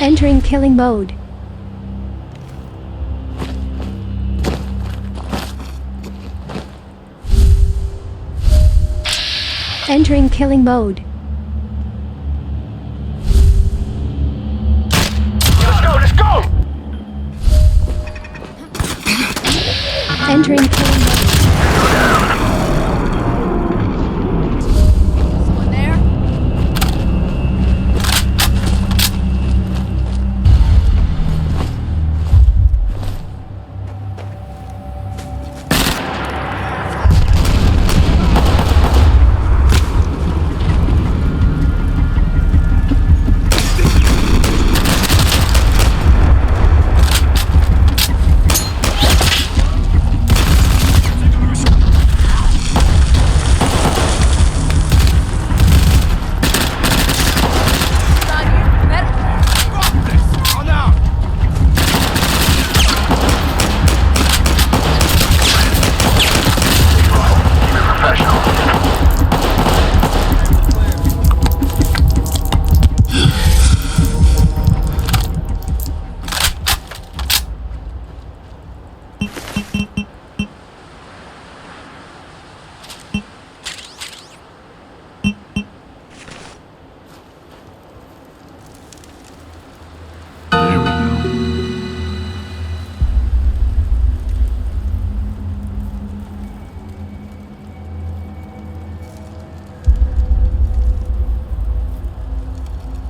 Entering killing mode. Entering killing mode. Let's go! Entering killing mode. Someone there?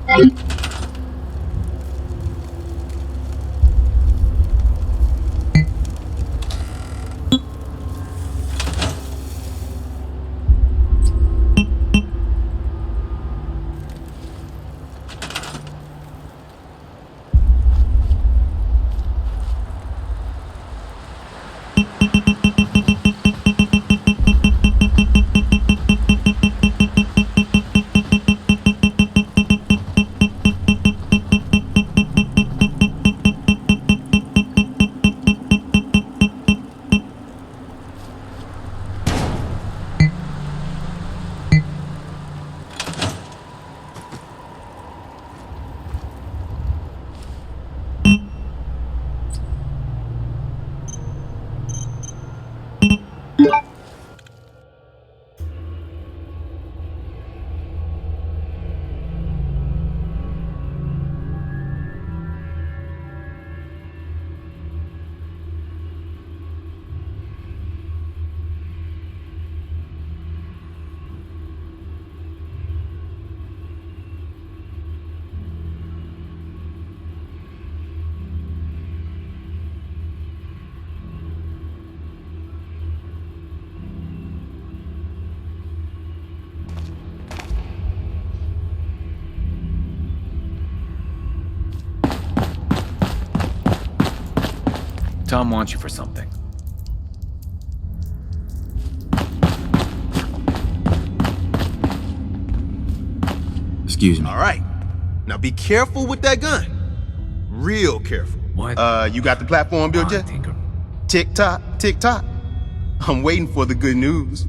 There we go. Tom wants you for something. Excuse me. All right. Now be careful with that gun. Real careful. What? You got the platform built yet? Tinker. Tick tock, tick tock. I'm waiting for the good news.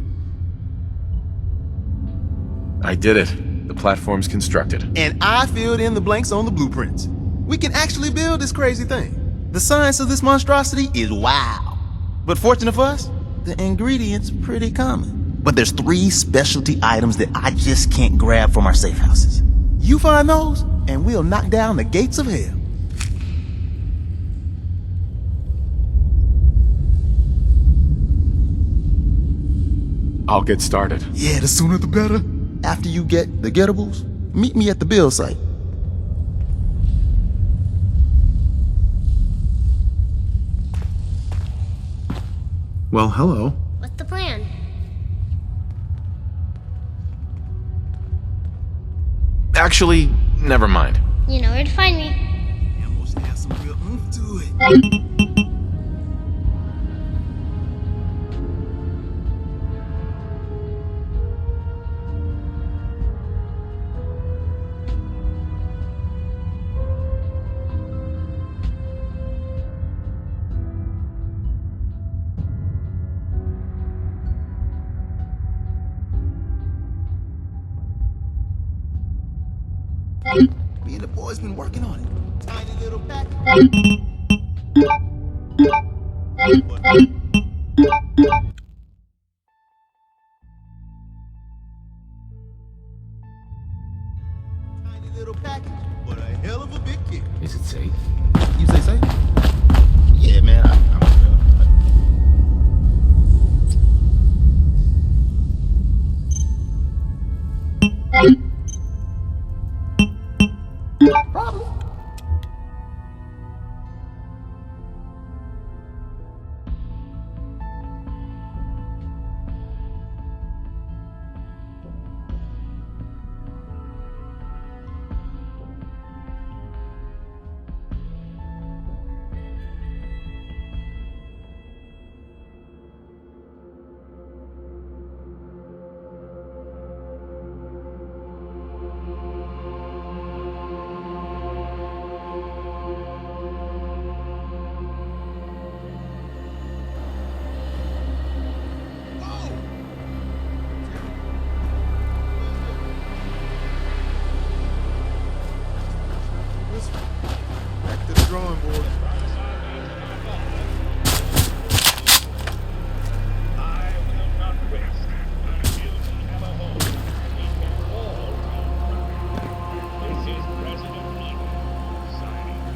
I did it. The platform's constructed. And I filled in the blanks on the blueprints. We can actually build this crazy thing. The science of this monstrosity is wow. But fortunate for us, the ingredients pretty common. But there's 3 specialty items that I just can't grab from our safe houses. You find those, and we'll knock down the gates of hell. I'll get started. Yeah, the sooner the better. After you get the getables, meet me at the build site. Well, hello. What's the plan? Actually, never mind. You know where to find me. Almost have some real oomph to it. Me and the boys been working on it. Tiny little package. Tiny little package, but a hell of a big kick. Is it safe? You say safe? Yeah, man, I'm probably. Back to the drawing board. I will not rest until we have a home we can all come. This is President Lincoln signing.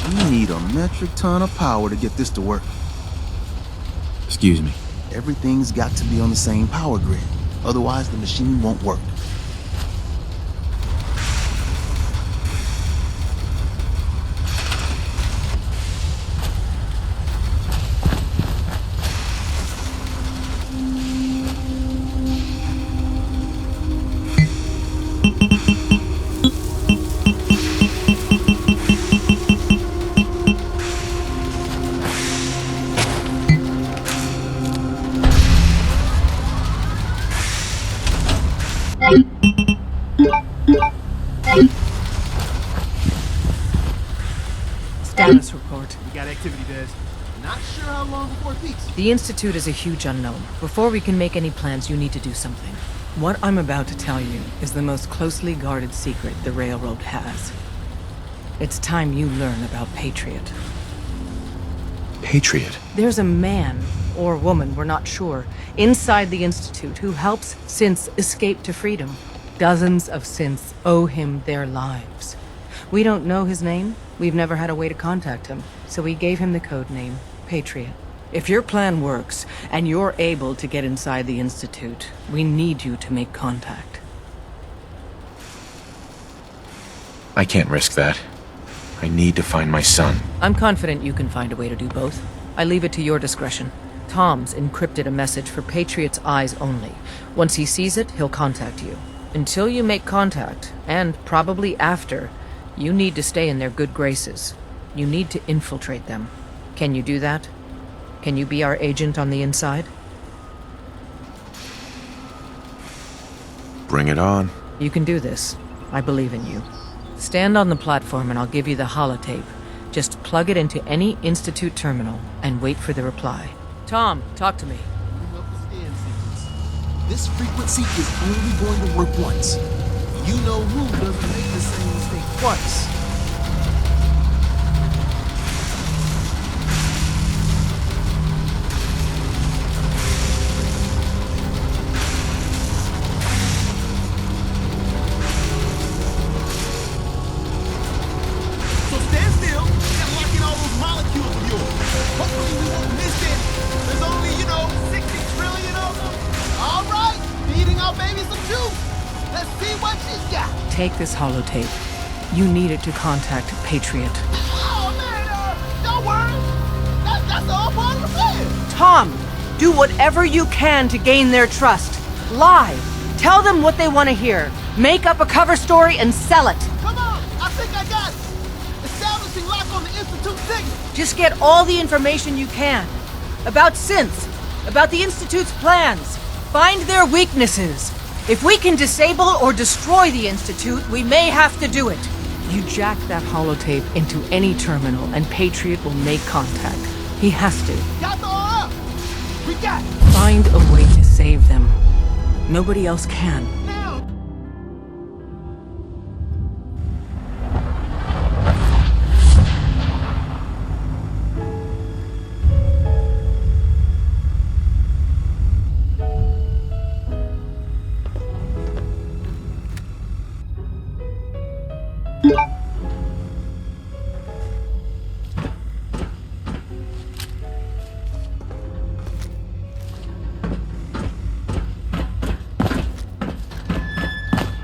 We need a metric ton of power to get this to work. Excuse me. Everything's got to be on the same power grid. Otherwise, the machine won't work. Status report. We got activity, Des. Not sure how long before it peaks. The Institute is a huge unknown. Before we can make any plans, you need to do something. What I'm about to tell you is the most closely guarded secret the Railroad has. It's time you learn about Patriot. Patriot. There's a man or woman, we're not sure, inside the Institute who helps synths escape to freedom. Dozens of synths owe him their lives. We don't know his name. We've never had a way to contact him, so we gave him the code name, Patriot. If your plan works, and you're able to get inside the Institute, we need you to make contact. I can't risk that. I need to find my son. I'm confident you can find a way to do both. I leave it to your discretion. Tom's encrypted a message for Patriot's eyes only. Once he sees it, he'll contact you. Until you make contact, and probably after, you need to stay in their good graces. You need to infiltrate them. Can you do that? Can you be our agent on the inside? Bring it on. You can do this. I believe in you. Stand on the platform and I'll give you the holotape. Just plug it into any Institute terminal and wait for the reply. Tom, talk to me. This frequency is only going to work once. You know who doesn't make the same mistake twice. So stand still and lock in all those molecules of yours. Hopefully we won't miss it. There's only, 60 trillion of them. All right, feeding our baby some juice. Let's see what she's got. Take this holotape. You need it to contact Patriot. Oh, man, don't worry. That's the whole part of the plan. Tom, do whatever you can to gain their trust. Lie. Tell them what they want to hear. Make up a cover story and sell it. Come on, I think I got it. Establishing lock on the Institute signal. Just get all the information you can. About synths. About the Institute's plans. Find their weaknesses. If we can disable or destroy the Institute, we may have to do it. You jack that holotape into any terminal and Patriot will make contact. He has to. Got the up. We got it. Find a way to save them. Nobody else can. Now.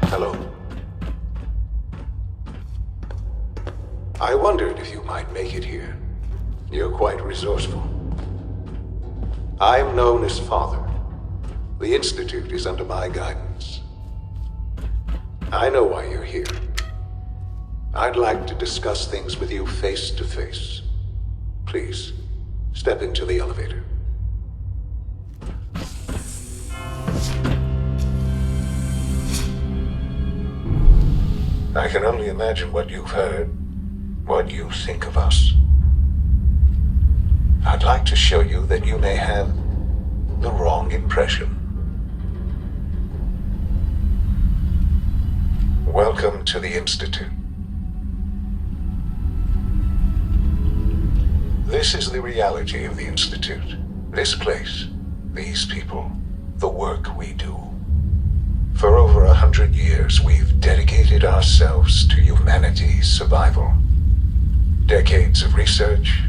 Hello. I wondered if you might make it here. You're quite resourceful. I'm known as Father. The Institute is under my guidance. I know why you're here. I'd like to discuss things with you face to face. Please, step into the elevator. I can only imagine what you've heard, what you think of us. I'd like to show you that you may have the wrong impression. Welcome to the Institute. This is the reality of the Institute. This place, these people, the work we do. For over 100 years, we've dedicated ourselves to humanity's survival. Decades of research,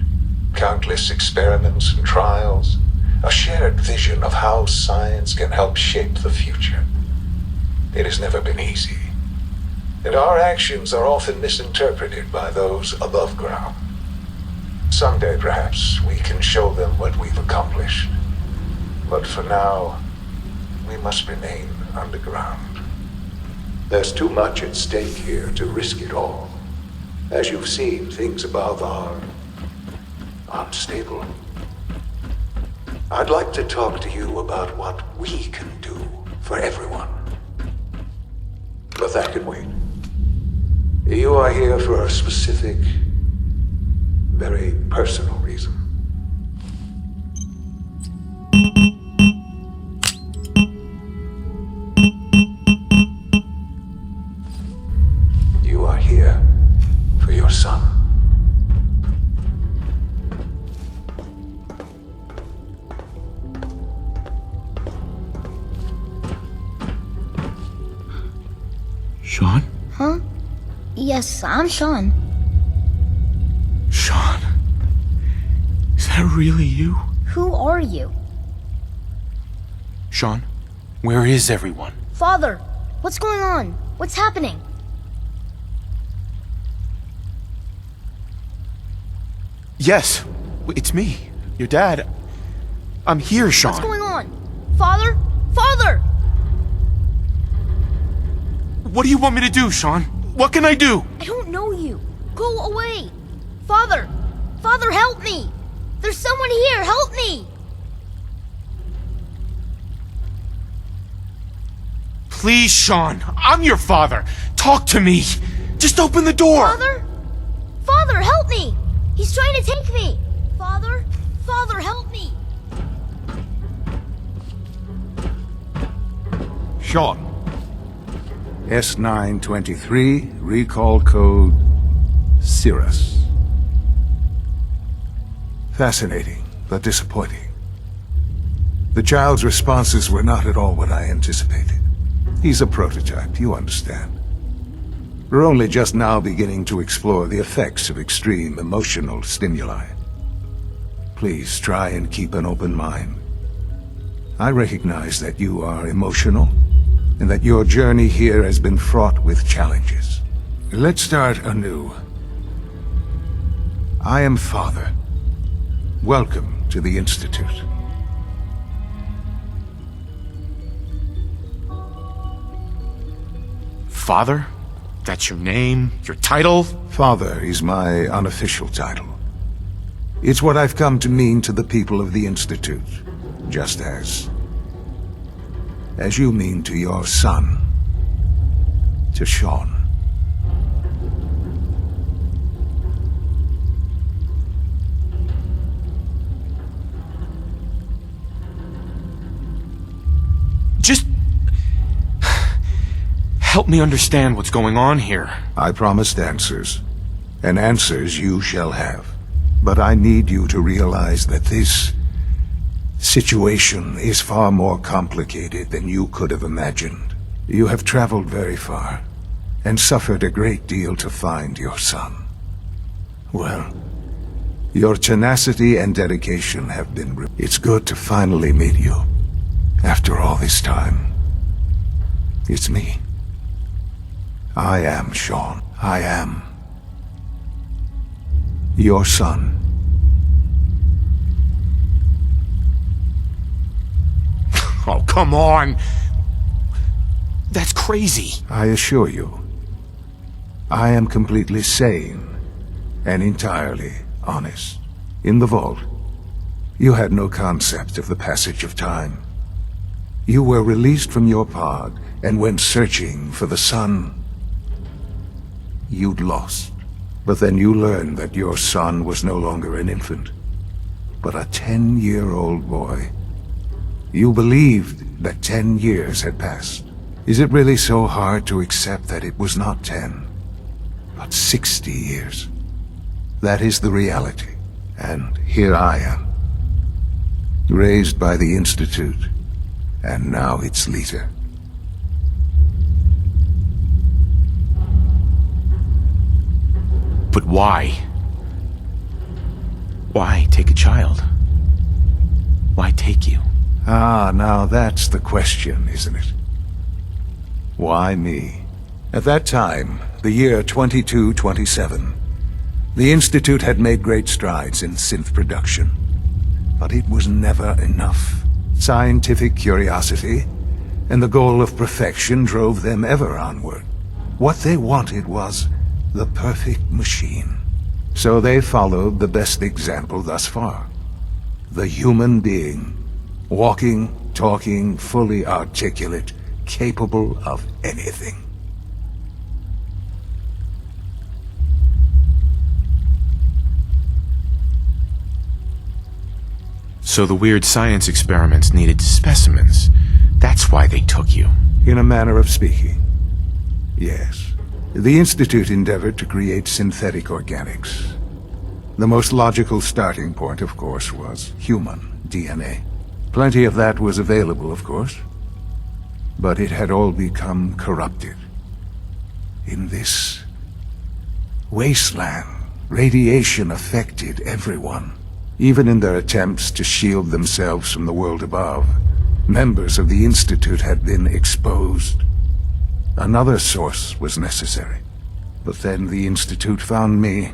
countless experiments and trials, a shared vision of how science can help shape the future. It has never been easy, and our actions are often misinterpreted by those above ground. Someday, perhaps, we can show them what we've accomplished. But for now, we must remain underground. There's too much at stake here to risk it all. As you've seen, things above are unstable. I'd like to talk to you about what we can do for everyone. But that can wait. You are here for a specific, very personal reason. You are here for your son. Sean? Huh? Yes, I'm Sean. Sean? Is that really you? Who are you? Sean, where is everyone? Father, what's going on? What's happening? Yes, it's me, your dad. I'm here, Sean. What's going on? Father? Father! What do you want me to do, Sean? What can I do? I don't know you. Go away. Father! Father, help me! There's someone here! Help me! Please, Sean. I'm your father. Talk to me. Just open the door. Father? Father, help me! He's trying to take me! Father? Father, help me! Sean. S923, recall code Cirrus. Fascinating, but disappointing. The child's responses were not at all what I anticipated. He's a prototype, you understand. We're only just now beginning to explore the effects of extreme emotional stimuli. Please try and keep an open mind. I recognize that you are emotional, and that your journey here has been fraught with challenges. Let's start anew. I am Father. Welcome to the Institute. Father? That's your name? Your title? Father is my unofficial title. It's what I've come to mean to the people of the Institute, just as you mean to your son, to Sean. Just help me understand what's going on here. I promised answers, and answers you shall have. But I need you to realize that this situation is far more complicated than you could have imagined. You have traveled very far, and suffered a great deal to find your son. Well, your tenacity and dedication have been It's good to finally meet you. After all this time, it's me. I am Sean. I am your son. Oh, come on! That's crazy. I assure you, I am completely sane and entirely honest. In the vault, you had no concept of the passage of time. You were released from your pod and went searching for the son you'd lost. But then you learned that your son was no longer an infant, but a 10-year-old boy. You believed that 10 years had passed. Is it really so hard to accept that it was not 10, but 60 years? That is the reality. And here I am, raised by the Institute, and now its leader. But why? Why take a child? Why take you? Ah, now that's the question, isn't it? Why me? At that time, the year 2227, the Institute had made great strides in synth production. But it was never enough. Scientific curiosity and the goal of perfection drove them ever onward. What they wanted was the perfect machine. So they followed the best example thus far. The human being. Walking, talking, fully articulate, capable of anything. So the weird science experiments needed specimens. That's why they took you. In a manner of speaking, yes. The Institute endeavored to create synthetic organics. The most logical starting point, of course, was human DNA. Plenty of that was available, of course. But it had all become corrupted. In this wasteland, radiation affected everyone. Even in their attempts to shield themselves from the world above, members of the Institute had been exposed. Another source was necessary. But then the Institute found me,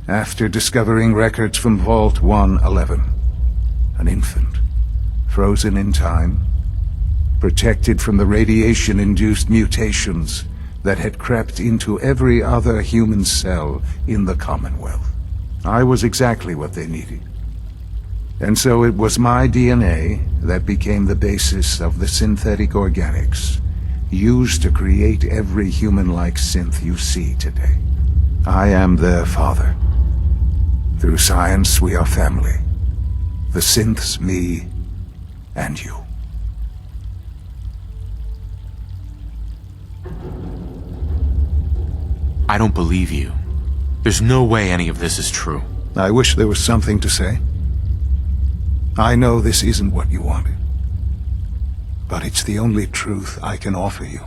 after discovering records from Vault 111. An infant, frozen in time, protected from the radiation-induced mutations that had crept into every other human cell in the Commonwealth. I was exactly what they needed. And so it was my DNA that became the basis of the synthetic organics used to create every human-like synth you see today. I am their father. Through science, we are family. The synths, me, and you. I don't believe you. There's no way any of this is true. I wish there was something to say. I know this isn't what you wanted, but it's the only truth I can offer you.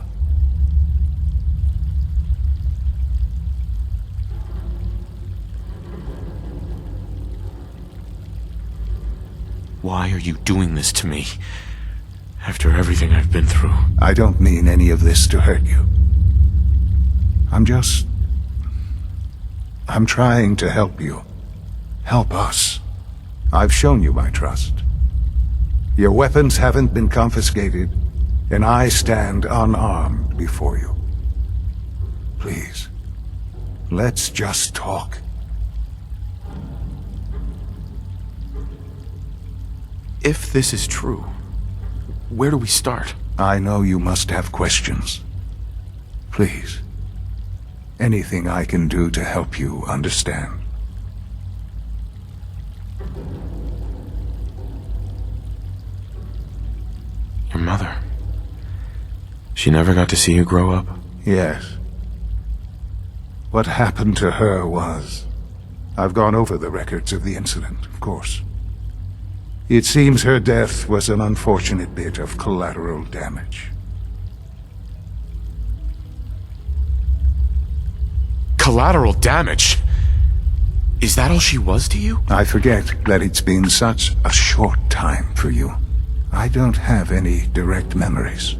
Why are you doing this to me? After everything I've been through. I don't mean any of this to hurt you. I'm trying to help you. Help us. I've shown you my trust. Your weapons haven't been confiscated, and I stand unarmed before you. Please, let's just talk. If this is true, where do we start? I know you must have questions. Please, anything I can do to help you understand. Your mother. She never got to see you grow up? Yes. What happened to her was... I've gone over the records of the incident, of course. It seems her death was an unfortunate bit of collateral damage. Collateral damage? Is that all she was to you? I forget that it's been such a short time for you. I don't have any direct memories.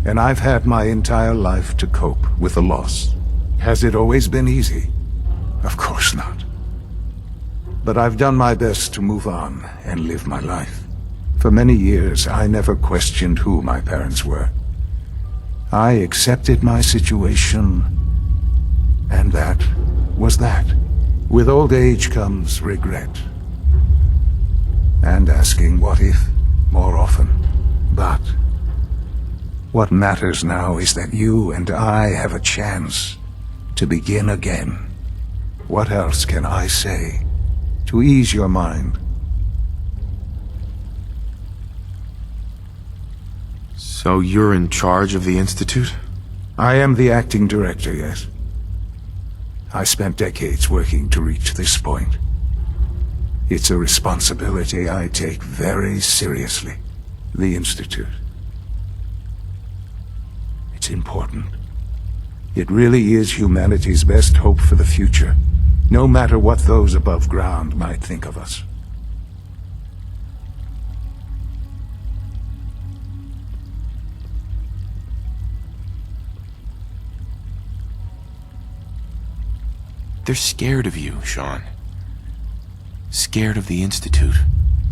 And I've had my entire life to cope with the loss. Has it always been easy? Of course not. But I've done my best to move on and live my life. For many years, I never questioned who my parents were. I accepted my situation, and that was that. With old age comes regret. And asking what if more often. But what matters now is that you and I have a chance to begin again. What else can I say to ease your mind? So you're in charge of the Institute? I am the acting director, yes. I spent decades working to reach this point. It's a responsibility I take very seriously. The Institute. It's important. It really is humanity's best hope for the future, no matter what those above ground might think of us. They're scared of you, Sean. Scared of the Institute.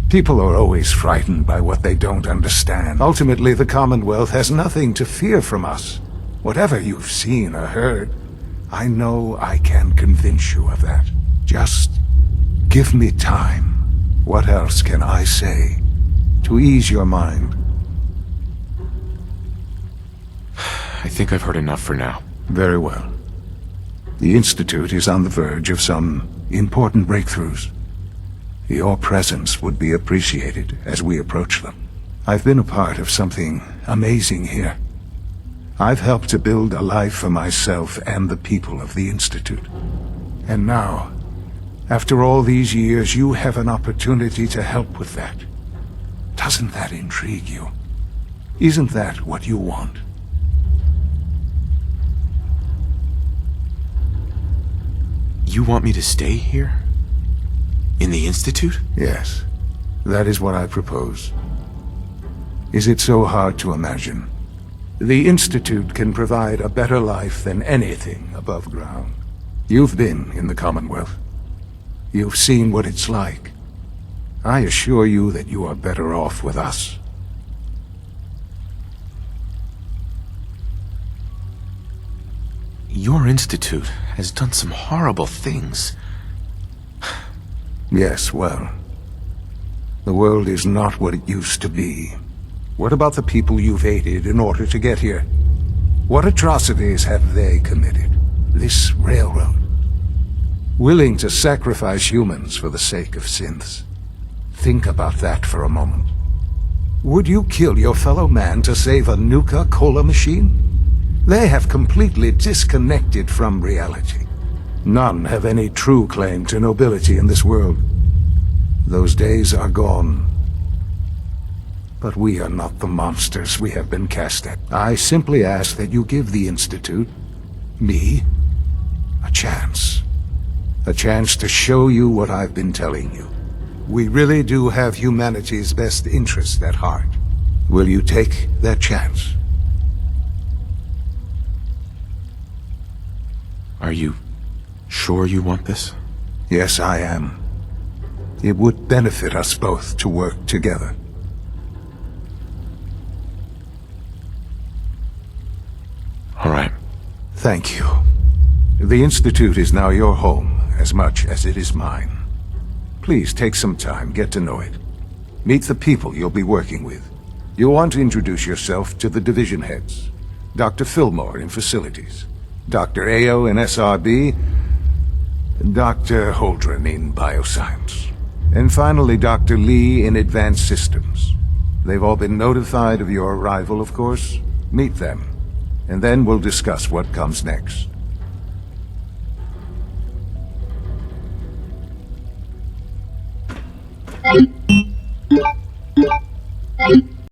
People are always frightened by what they don't understand. Ultimately, the Commonwealth has nothing to fear from us. Whatever you've seen or heard, I know I can convince you of that. Just give me time. What else can I say to ease your mind? I think I've heard enough for now. Very well. The Institute is on the verge of some important breakthroughs. Your presence would be appreciated as we approach them. I've been a part of something amazing here. I've helped to build a life for myself and the people of the Institute. And now, after all these years, you have an opportunity to help with that. Doesn't that intrigue you? Isn't that what you want? You want me to stay here? In the Institute? Yes, that is what I propose. Is it so hard to imagine? The Institute can provide a better life than anything above ground. You've been in the Commonwealth. You've seen what it's like. I assure you that you are better off with us. Your Institute has done some horrible things. Yes, well, the world is not what it used to be. What about the people you've aided in order to get here? What atrocities have they committed? This railroad? Willing to sacrifice humans for the sake of synths. Think about that for a moment. Would you kill your fellow man to save a Nuka-Cola machine? They have completely disconnected from reality. None have any true claim to nobility in this world. Those days are gone. But we are not the monsters we have been cast at. I simply ask that you give the Institute, me, a chance. A chance to show you what I've been telling you. We really do have humanity's best interest at heart. Will you take that chance? Are you sure you want this? Yes, I am. It would benefit us both to work together. All right. Thank you. The Institute is now your home, as much as it is mine. Please take some time, get to know it. Meet the people you'll be working with. You'll want to introduce yourself to the division heads. Dr. Fillmore in Facilities, Dr. Ao in SRB, Dr. Holdren in Bioscience, and finally Dr. Lee in Advanced Systems. They've all been notified of your arrival, of course. Meet them, and then we'll discuss what comes next.